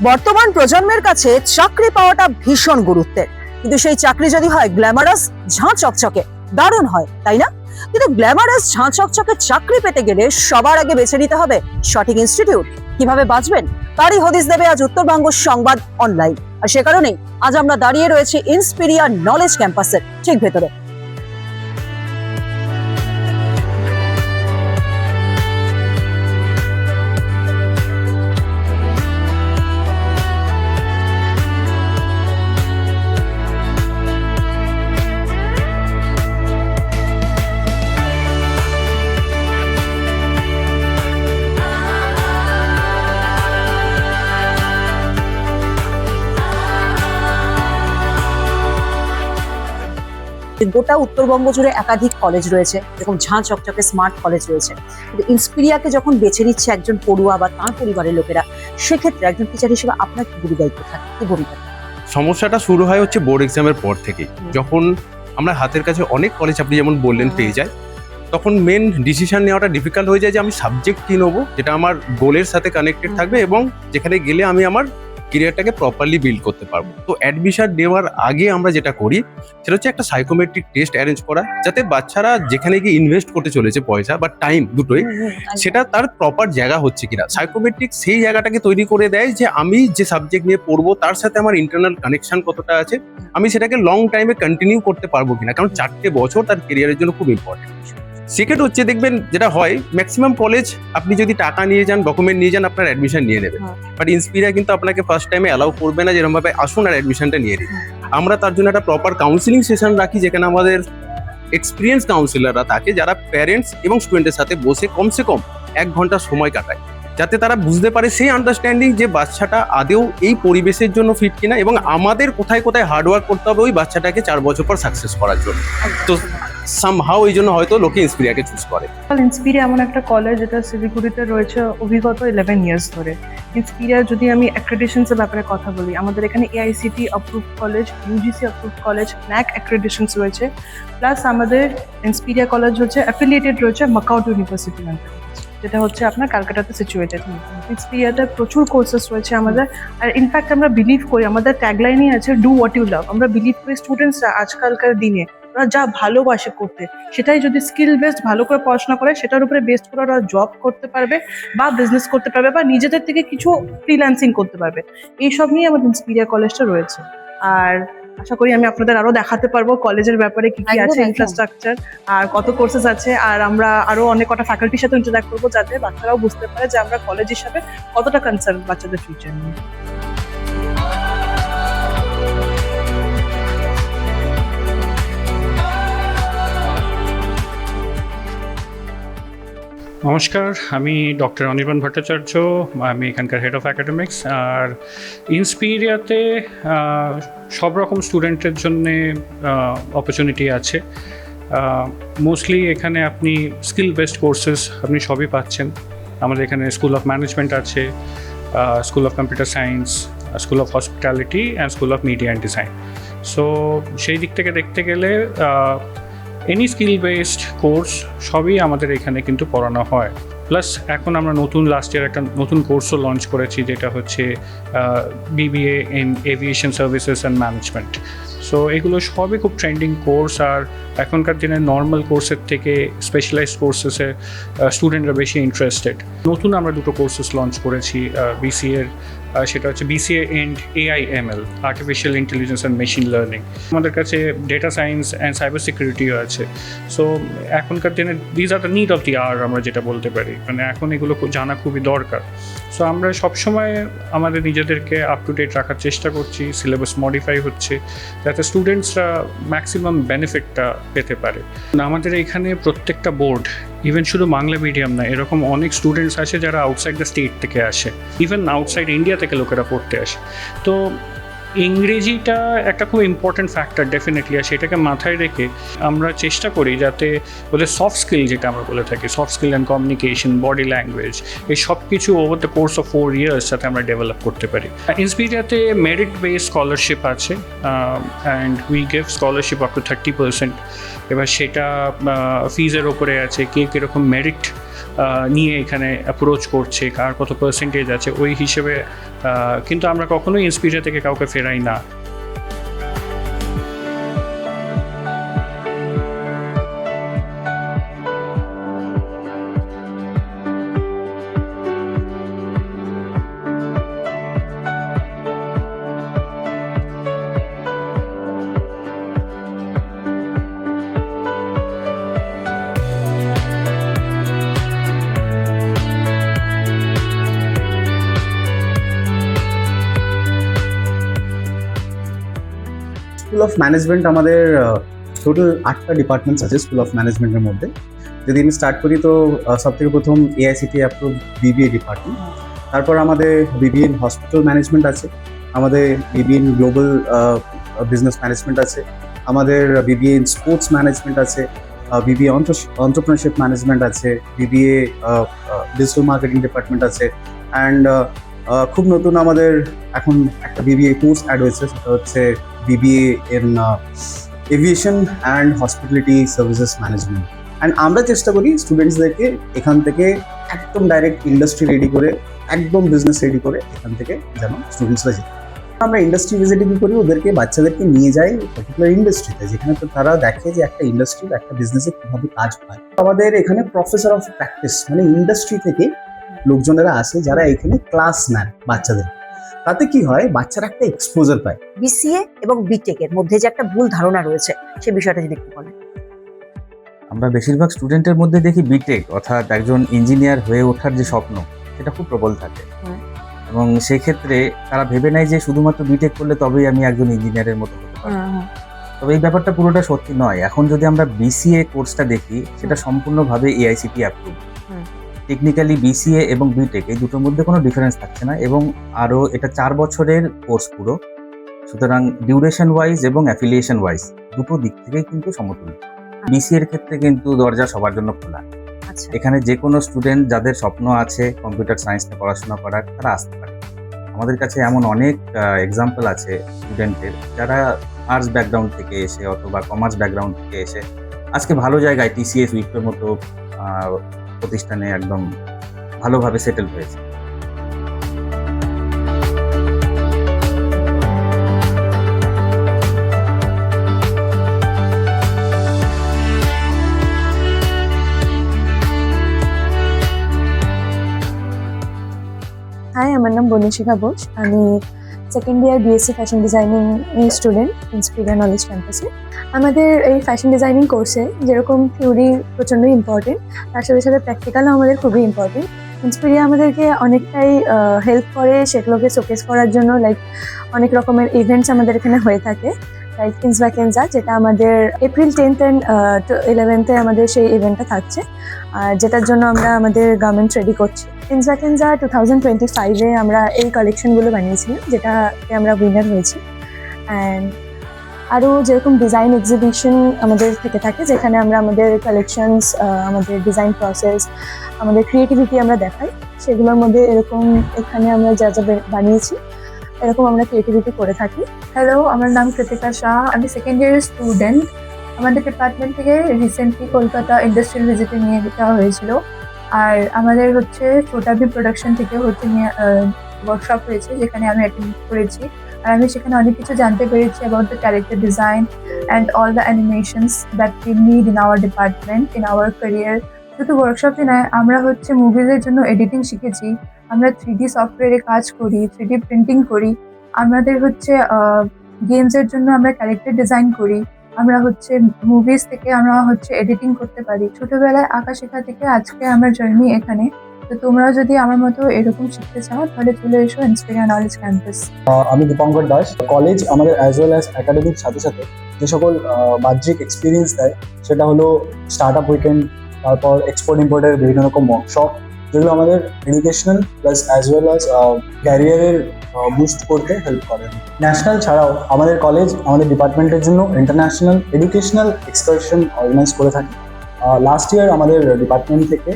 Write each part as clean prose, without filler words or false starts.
বর্তমান প্রজন্মের কাছে চাকরি পাওয়াটা ভীষণ গুরুত্বের, কিন্তু সেই চাকরি যদি হয় গ্ল্যামারাস, ঝাঁ চকচকে, দারুণ হয়, তাই না? কিন্তু গ্ল্যামারাস ঝাঁ চকচকে চাকরি পেতে গেলে সবার আগে বেছে নিতে হবে সঠিক ইনস্টিটিউট। কিভাবে বাঁচবেন তারই হদিস দেবে আজ উত্তরবঙ্গ সংবাদ অনলাইন। আর সে কারণেই আজ আমরা দাঁড়িয়ে রয়েছি ইন্সপিরিয়া নলেজ ক্যাম্পাসের ঠিক ভেতরে। গোটা উত্তরবঙ্গ জুড়ে একাধিক কলেজ রয়েছে, এরকম ঝাঁ চকচকে স্মার্ট কলেজ রয়েছে, কিন্তু ইন্সপিরিয়াকে যখন বেছে নিচ্ছে একজন পড়ুয়া বা তাঁর পরিবারের লোকেরা, সেক্ষেত্রে একজন টিচার হিসেবে আপনার কি গুরু দায়িত্ব থাকে, কি ভূমিকা? সমস্যাটা শুরু হয় হচ্ছে বোর্ড এক্সামের পর থেকে, যখন আমরা হাতের কাছে অনেক কলেজ আপনি যেমন বললেন পেয়ে যাই, তখন মেন ডিসিশন নেওয়াটা ডিফিকাল্ট হয়ে যায় যে আমি সাবজেক্ট কি নেবো যেটা আমার গোলের সাথে কানেক্টেড থাকবে এবং যেখানে গেলে আমি আমার কেরিয়ারটাকে প্রপারলি বিল্ড করতে পারবো। তো অ্যাডমিশন নেওয়ার আগে আমরা যেটা করি সেটা হচ্ছে একটা সাইকোমেট্রিক টেস্ট অ্যারেঞ্জ করা, যাতে বাচ্চারা যেখানে গিয়ে ইনভেস্ট করতে চলেছে পয়সা বা টাইম দুটোই, সেটা তার প্রপার জায়গা হচ্ছে কিনা। সাইকোমেট্রিক সেই জায়গাটাকে তৈরি করে দেয় যে আমি যে সাবজেক্ট নিয়ে পড়বো তার সাথে আমার ইন্টারনাল কানেকশন কতটা আছে, আমি সেটাকে লং টাইমে কন্টিনিউ করতে পারবো কিনা, কারণ 4টে বছর তার কেরিয়ারের জন্য খুব ইম্পর্টেন্ট। সেকেন্ড হচ্ছে দেখবেন যেটা হয় ম্যাক্সিমাম কলেজ আপনি যদি টাকা নিয়ে যান, ডকুমেন্ট নিয়ে যান, আপনার অ্যাডমিশন নিয়ে নেবেন, বাট ইন্সপিরিয়া কিন্তু আপনাকে ফার্স্ট টাইমে অ্যালাউ করবে না যেরকম ভাবে আসুন আর অ্যাডমিশনটা নিয়ে নিন। আমরা তার জন্য একটা প্রপার কাউন্সিলিং সেশন রাখি, যেখানে আমাদের এক্সপিরিয়েন্স কাউন্সিলররা থাকে যারা প্যারেন্টস এবং স্টুডেন্টের সাথে বসে কমসে কম 1 ঘন্টা সময় কাটায়, যাতে তারা বুঝতে পারে সেই আন্ডারস্ট্যান্ডিং যে বাচ্চাটা আদেও এই পরিবেশের জন্য ফিট কিনা এবং আমাদের কোথায় কোথায় হার্ডওয়ার্ক করতে হবে ওই বাচ্চাটাকে 4 বছর পর সাকসেস করার জন্য। তো সামহাও এই জন্য হয়তো লোকে ইন্সপিরিয়াকে চুজ করে। ইন্সপিরিয়া এমন একটা কলেজ যেটা শিলিগুড়িতে রয়েছে অভিজ্ঞত 11 ইয়ার্স ধরে। ইন্সপিরিয়া যদি আমি অ্যাক্রেডিটেশনসের ব্যাপারে কথা বলি, আমাদের এখানে AICTE approve college, UGC approve college, NAC অ্যাক্রেডিটেশনস রয়েছে, প্লাস আমাদের ইন্সপিরিয়া কলেজ হচ্ছে অ্যাফিলিয়েটেড রয়েছে মাকাউট ইউনিভার্সিটি, যেটা হচ্ছে আপনার ক্যালকাটাতে সিচুয়েটেড। ইন্সপিরিয়াতে প্রচুর কোর্সেস রয়েছে আমাদের, আর ইনফ্যাক্ট আমরা বিলিভ করি, আমাদের ট্যাগলাইনই আছে ডু হোয়াট ইউ লাভ। আমরা বিলিভ করি স্টুডেন্টসরা আজকালকার দিনে ওরা যা ভালোবাসে করতে, সেটাই যদি স্কিল বেসড ভালো করে পড়াশোনা করে সেটার উপরে বেস্ট করে ওরা জব করতে পারবে বা বিজনেস করতে পারবে বা নিজেদের থেকে কিছু ফ্রিল্যান্সিং করতে পারবে। এইসব নিয়ে আমাদের ইন্সপিরিয়া কলেজটা রয়েছে। আর আশা করি আমি আপনাদের আরো দেখাতে পারবো কলেজের ব্যাপারে কি কি আছে, ইনফ্রাস্ট্রাকচার আর কত কোর্সেস আছে, আর আমরা আরো অনেক কটা ফ্যাকাল্টির সাথে ইন্টারঅ্যাক্ট করবো, যাতে বাচ্চারাও বুঝতে পারে যে আমরা কলেজ হিসাবে কতটা কনসার্ন বাচ্চাদের ফিউচার নিয়ে। নমস্কার, আমি ডক্টর অনির্বাণ ভট্টাচার্য, আমি এখানকার হেড অফ অ্যাকাডেমিক্স। আর ইন্সপিরিয়াতে সব রকম স্টুডেন্টের জন্যে অপরচুনিটি আছে। মোস্টলি এখানে আপনি স্কিল বেসড কোর্সেস আপনি সবই পাচ্ছেন। আমাদের এখানে স্কুল অফ ম্যানেজমেন্ট আছে, school of computer science, school of hospitality and school of media and design. So সেই দিক থেকে দেখতে গেলে এনি স্কিল বেসড কোর্স সবই আমাদের এখানে কিন্তু পড়ানো হয়। প্লাস এখন আমরা লাস্ট ইয়ার একটা নতুন কোর্সও লঞ্চ করেছি, যেটা হচ্ছে BBA in aviation services and management. So এগুলো সবই খুব ট্রেন্ডিং কোর্স, আর এখনকার দিনে নর্মাল কোর্সের থেকে স্পেশালাইজড কোর্সেসে স্টুডেন্টরা বেশি ইন্টারেস্টেড। নতুন আমরা 2টো কোর্সেস লঞ্চ করেছি BCA-র, সেটা হচ্ছে BCA in AI/ML, artificial intelligence and machine learning. আমাদের কাছে ডেটা সায়েন্স অ্যান্ড সাইবার সিকিউরিটিও আছে। সো এখনকার দিনে these are the need of the hour, আমরা যেটা বলতে পারি, মানে এখন এগুলো জানা খুবই দরকার। সো আমরা সবসময় আমাদের নিজেদেরকে আপ টু ডেট রাখার চেষ্টা করছি, সিলেবাস মডিফাই হচ্ছে যাতে স্টুডেন্টসরা ম্যাক্সিমাম বেনিফিটটা পেতে পারে। আমাদের এখানে প্রত্যেকটা বোর্ড, ইভেন শুধু বাংলা মিডিয়াম না, এরকম অনেক স্টুডেন্টস আসে যারা আউটসাইড দ্য স্টেট থেকে আসে, ইভেন আউটসাইড ইন্ডিয়া থেকে লোকেরা পড়তে আসে। তো ইংরেজিটা একটা খুব ইম্পর্টেন্ট ফ্যাক্টর ডেফিনেটলি, আর সেটাকে মাথায় রেখে আমরা চেষ্টা করি যাতে ওদের সফট স্কিল, যেটা আমরা বলে থাকি soft skill and communication, body language, এই সব কিছু over the course of 4 years যাতে আমরা ডেভেলপ করতে পারি। ইন্সপিরিয়াতে মেরিট বেসড স্কলারশিপ আছে, and we give scholarship up to 30%। এবার সেটা ফিজের ওপরে আছে, কে কীরকম মেরিট নিয়ে এখানে অ্যাপ্রোচ করছে, কার কত পার্সেন্টেজ আছে ওই হিসেবে, কিন্তু আমরা কখনোই ইন্সপিরিয়া থেকে কাউকে ফেরাই না। স্কুল অফ ম্যানেজমেন্ট আমাদের টোটাল 8টা ডিপার্টমেন্টস আছে স্কুল অফ ম্যানেজমেন্টের মধ্যে। যদি আমি স্টার্ট করি তো সব থেকে প্রথম এআইসিটি অ্যাপ্রুভ বিবিএ ডিপার্টমেন্ট, তারপর আমাদের বিবিএ ইন হসপিটাল ম্যানেজমেন্ট আছে, আমাদের BBA in global business management আছে, আমাদের বিবিএ ইন স্পোর্টস ম্যানেজমেন্ট আছে, বিবিএ এন্টারপ্রেনারশিপ ম্যানেজমেন্ট আছে, বিবিএ ডিজিটাল মার্কেটিং ডিপার্টমেন্ট আছে, অ্যান্ড খুব নতুন আমাদের এখন একটা বিবিএ কোর্স অ্যাড হয়েছে, সেটা হচ্ছে BBA in aviation and hospitality services management. And আমরা চেষ্টা করি স্টুডেন্টসদেরকে এখান থেকে একদম ডাইরেক্ট ইন্ডাস্ট্রি রেডি করে, একদম বিজনেস রেডি করে এখান থেকে যেন স্টুডেন্টসরা যেতে। আমরা ইন্ডাস্ট্রি ভিজিটিং করি, ওদেরকে বাচ্চাদেরকে নিয়ে যাই পার্টিকুলার ইন্ডাস্ট্রিতে, যেখানে তো তারা দেখে যে একটা ইন্ডাস্ট্রি একটা বিজনেসে কীভাবে কাজ হয়। আমাদের এখানে প্রফেসর অফ প্র্যাকটিস মানে ইন্ডাস্ট্রি থেকে লোকজনেরা আসে যারা এখানে ক্লাস নেন বাচ্চাদের। তাতে কি হয়, বাচ্চারা একটা এক্সপোজার পায়। বিসিএ এবং বিটেক এর মধ্যে যে একটা ভুল ধারণা রয়েছে সেই বিষয়টা যদি একটু বলেন। আমরা বেশিরভাগ স্টুডেন্টের মধ্যে দেখি বিটেক অর্থাৎ একজন ইঞ্জিনিয়ার হয়ে ওঠার যে স্বপ্ন সেটা খুব প্রবল থাকে, এবং সেক্ষেত্রে তারা ভেবে নেয় যে শুধুমাত্র বিটেক করলে তবেই আমি একজন ইঞ্জিনিয়ারের মতো হতে পারবো। তবে এই ব্যাপারটা পুরোটা সত্যি নয়। এখন যদি আমরা বিসিএ কোর্সটা দেখি, সেটা সম্পূর্ণভাবে এআইসিটি অ্যাপ্রুভ। টেকনিক্যালি বিসিএ এবং বিটেক এই দুটোর মধ্যে কোনো ডিফারেন্স থাকছে না, এবং আরও এটা 4 বছরের কোর্স পুরো। সুতরাং ডিউরেশন ওয়াইজ এবং অ্যাফিলিয়েশন ওয়াইজ দুটো দিক থেকেই কিন্তু সমতুল্য। বিসিএ এর ক্ষেত্রে কিন্তু দরজা সবার জন্য খোলা। এখানে যে কোনো স্টুডেন্ট যাদের স্বপ্ন আছে কম্পিউটার সায়েন্স নিয়ে পড়াশোনা করার, তারা আসতে পারে। আমাদের কাছে এমন অনেক এক্সাম্পল আছে স্টুডেন্টের যারা আর্টস ব্যাকগ্রাউন্ড থেকে এসে অথবা কমার্স ব্যাকগ্রাউন্ড থেকে এসে আজকে ভালো জায়গায় টিসিএস, উইপ্রোর মতো প্রতিষ্ঠানে একদম ভালোভাবে সেটেল হয়েছে। হাই, আমার নাম বনিশিখা বোস। আমি second year BSc fashion designing student Inspiria Knowledge ক্যাম্পাসে। আমাদের এই ফ্যাশন ডিজাইনিং কোর্সে যেরকম থিওরি প্রচণ্ড ইম্পর্টেন্ট, তার সাথে সাথে প্র্যাকটিক্যালও আমাদের খুবই ইম্পর্টেন্ট। ইন্সপিরিয়া আমাদেরকে অনেকটাই হেল্প করে সেগুলোকে শোকেস করার জন্য। লাইক অনেক রকমের ইভেন্টস আমাদের এখানে হয়ে থাকে, লাইক কিন্স ভ্যাকেন্সা, যেটা আমাদের এপ্রিল 10th অ্যান্ড 11th আমাদের সেই ইভেন্টটা থাকছে, আর যেটার জন্য আমরা আমাদের গার্মেন্টস রেডি করছি। কিন্স ভ্যাকেন্সা 2025-এ আমরা এই কালেকশনগুলো বানিয়েছিলাম, যেটাতে আমরা উইনার হয়েছি। অ্যান্ড আরও যেরকম ডিজাইন এক্সিবিশন আমাদের থেকে থাকে, যেখানে আমরা আমাদের কালেকশনস, আমাদের ডিজাইন প্রসেস, আমাদের ক্রিয়েটিভিটি আমরা দেখাই। সেগুলোর মধ্যে এরকম এখানে আমরা যা যা বানিয়েছি এরকম আমরা ক্রিয়েটিভিটি করে থাকি। হ্যালো, আমার নাম কৃতিকা শাহ। আমি সেকেন্ড ইয়ারের স্টুডেন্ট। আমাদের ডিপার্টমেন্ট থেকে রিসেন্টলি কলকাতা ইন্ডাস্ট্রিয়াল ভিজিটে নিয়ে যাওয়া হয়েছিল, আর আমাদের হচ্ছে ছোটাভি প্রোডাকশন থেকে হচ্ছে ওয়ার্কশপ হয়েছে, যেখানে আমি অ্যাটেন্ড করেছি। আর আমি সেখানে অনেক কিছু জানতে পেরেছি about the character design and all the animations that we need in our department, in our career. শুধু ওয়ার্কশপে নয়, আমরা হচ্ছে মুভিজের জন্য এডিটিং শিখেছি, আমরা 3D সফটওয়্যারে কাজ করি, 3D প্রিন্টিং করি, আমাদের হচ্ছে গেমসের জন্য আমরা ক্যারেক্টার ডিজাইন করি, আমরা হচ্ছে মুভিজ থেকে আমরা হচ্ছে এডিটিং করতে পারি। ছোটবেলায় আঁকা শেখা থেকে আজকে আমার জার্নি এখানে। তো তোমরাও যদি আমার মতো এরকম শিখতে চাও তাহলে চলে এসো ইন্সপিরিয়া নলেজ ক্যাম্পাস। আমি দীপঙ্কর দাস। কলেজ আমাদের অ্যাজ ওয়েল অ্যাজ একাডেমিক সাথে সাথে যে সকল বাহ্যিক এক্সপিরিয়েন্স দেয়, সেটা হলো স্টার্ট আপ উইকেন্ড, তারপর এক্সপোর্ট ইম্পোর্টের বিভিন্ন রকম ওয়ার্কশপ, যেগুলো আমাদের educational plus as well as ক্যারিয়ারের বুস্ট করতে হেল্প করে। ন্যাশনাল ছাড়াও আমাদের কলেজ আমাদের ডিপার্টমেন্টের জন্য ইন্টারন্যাশনাল এডুকেশনাল এক্সকারশন অর্গানাইজ করে থাকে। লাস্ট ইয়ার আমাদের ডিপার্টমেন্ট থেকে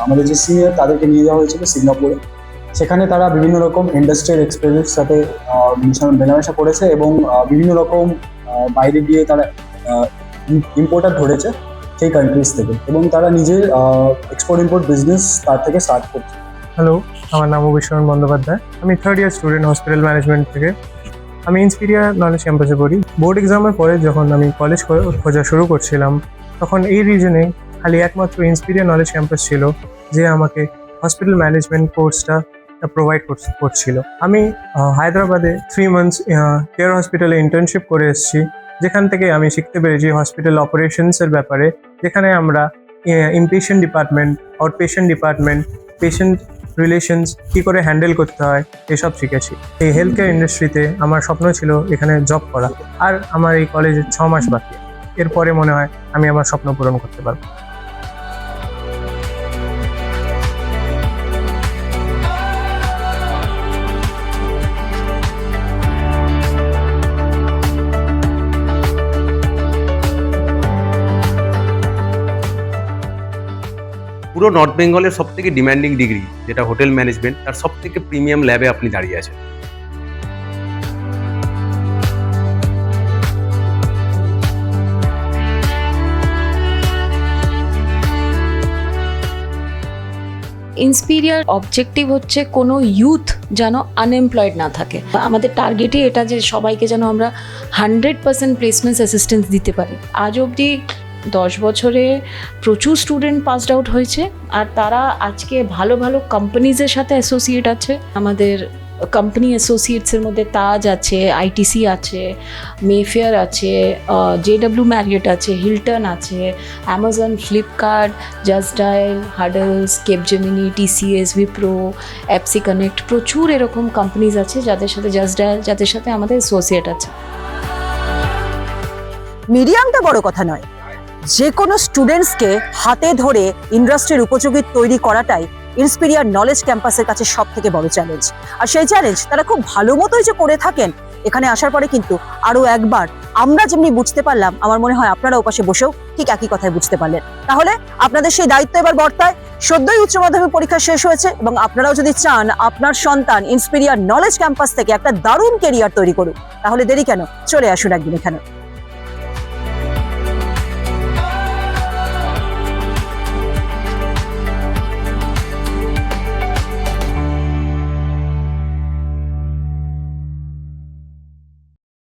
আমাদের যে সিনিয়র তাদেরকে নিয়ে যাওয়া হয়েছিল সিঙ্গাপুরে। সেখানে তারা বিভিন্ন রকম ইন্ডাস্ট্রিয়াল এক্সপেরিয়েন্সের সাথে মেলামেশা করেছে এবং বিভিন্ন রকম বাইরে গিয়ে তারা ইম্পোর্টার ধরেছে, সেই কান্ট্রিজ থেকে, এবং তারা নিজের এক্সপোর্ট ইম্পোর্ট বিজনেস তার থেকে স্টার্ট করছে। হ্যালো, আমার নাম অভিষরণ বন্দ্যোপাধ্যায়। আমি 3rd year student hospital management থেকে। আমি ইন্সপিরিয়া নলেজ ক্যাম্পাসে পড়ি। বোর্ড এক্সামের পরে যখন আমি কলেজ খোঁজা শুরু করছিলাম, তখন এই রিজনে খালি একমাত্র ইন্সপিরিয়া নলেজ ক্যাম্পাস ছিল যে আমাকে হসপিটাল ম্যানেজমেন্ট কোর্সটা প্রোভাইড করছিল। আমি হায়দ্রাবাদে 3 মান্থস কেয়ার হসপিটালে ইন্টার্নশিপ করে এসেছি, যেখান থেকে আমি শিখতে পেরেছি হসপিটাল অপারেশনসের ব্যাপারে, যেখানে আমরা inpatient department, outpatient department, patient relations কী করে হ্যান্ডেল করতে হয় এসব শিখেছি। এই হেলথ কেয়ার ইন্ডাস্ট্রিতে আমার স্বপ্ন ছিল এখানে জব করা, আর আমার এই কলেজে 6 মাস বাকি। এরপরে মনে হয় আমি আমার স্বপ্ন পূরণ করতে পারবো। পুরো নর্থ বেঙ্গলের সব থেকে ডিমান্ডিং ডিগ্রি যেটা হোটেল ম্যানেজমেন্ট, তার সব থেকে প্রিমিয়াম ল্যাবে আপনি দাঁড়িয়ে আছেন। ইন্সপিরিয়ার অবজেক্টিভ হচ্ছে কোনো ইউথ যেন আনএমপ্লয়েড না থাকে। আমাদের টার্গেটই এটা যে সবাইকে যেন আমরা 100% প্লেসমেন্ট অ্যাসিস্ট্যান্স দিতে পারি। আজ অবধি 10 বছরে প্রচুর স্টুডেন্ট পাসড আউট হয়েছে, আর তারা আজকে ভালো ভালো কোম্পানিজের সাথে অ্যাসোসিয়েট আছে। আমাদের কোম্পানি অ্যাসোসিয়েটসের মধ্যে তাজ আছে, আইটিসি আছে, মেফেয়ার আছে, JW ম্যারিয়েট আছে, হিলটন আছে, Amazon, Flipkart, Just Dial, Huddles, Capgemini, TCS, Wipro, অ্যাপসি কানেক্ট, প্রচুর এরকম কোম্পানিজ আছে যাদের সাথে জাস্ট ডায়াল, যাদের সাথে আমাদের অ্যাসোসিয়েট আছে। মিডিয়ামটা বড় কথা নয়, যে কোনো স্টুডেন্টসকে হাতে ধরে ইন্ডাস্ট্রির উপযোগী তৈরি করাটাই ইন্সপিরিয়ার নলেজ ক্যাম্পাসের কাছে সব থেকে বড় চ্যালেঞ্জ। আর সেই চ্যালেঞ্জ তারা খুব ভালো মতোই যে করে থাকেন, এখানে আসার পরে কিন্তু আরো একবার আমরা যেমনি বুঝতে পারলাম, আমার মনে হয় আপনারা ওপাশে বসেও ঠিক একই কথাই বুঝতে পারলেন। তাহলে আপনাদের সেই দায়িত্ব এবার বর্তায়। সদ্যই উচ্চ মাধ্যমিক পরীক্ষা শেষ হয়েছে, এবং আপনারাও যদি চান আপনার সন্তান ইন্সপিরিয়ার নলেজ ক্যাম্পাস থেকে একটা দারুণ কেরিয়ার তৈরি করুক, তাহলে দেরি কেন, চলে আসুন একদিন এখানে।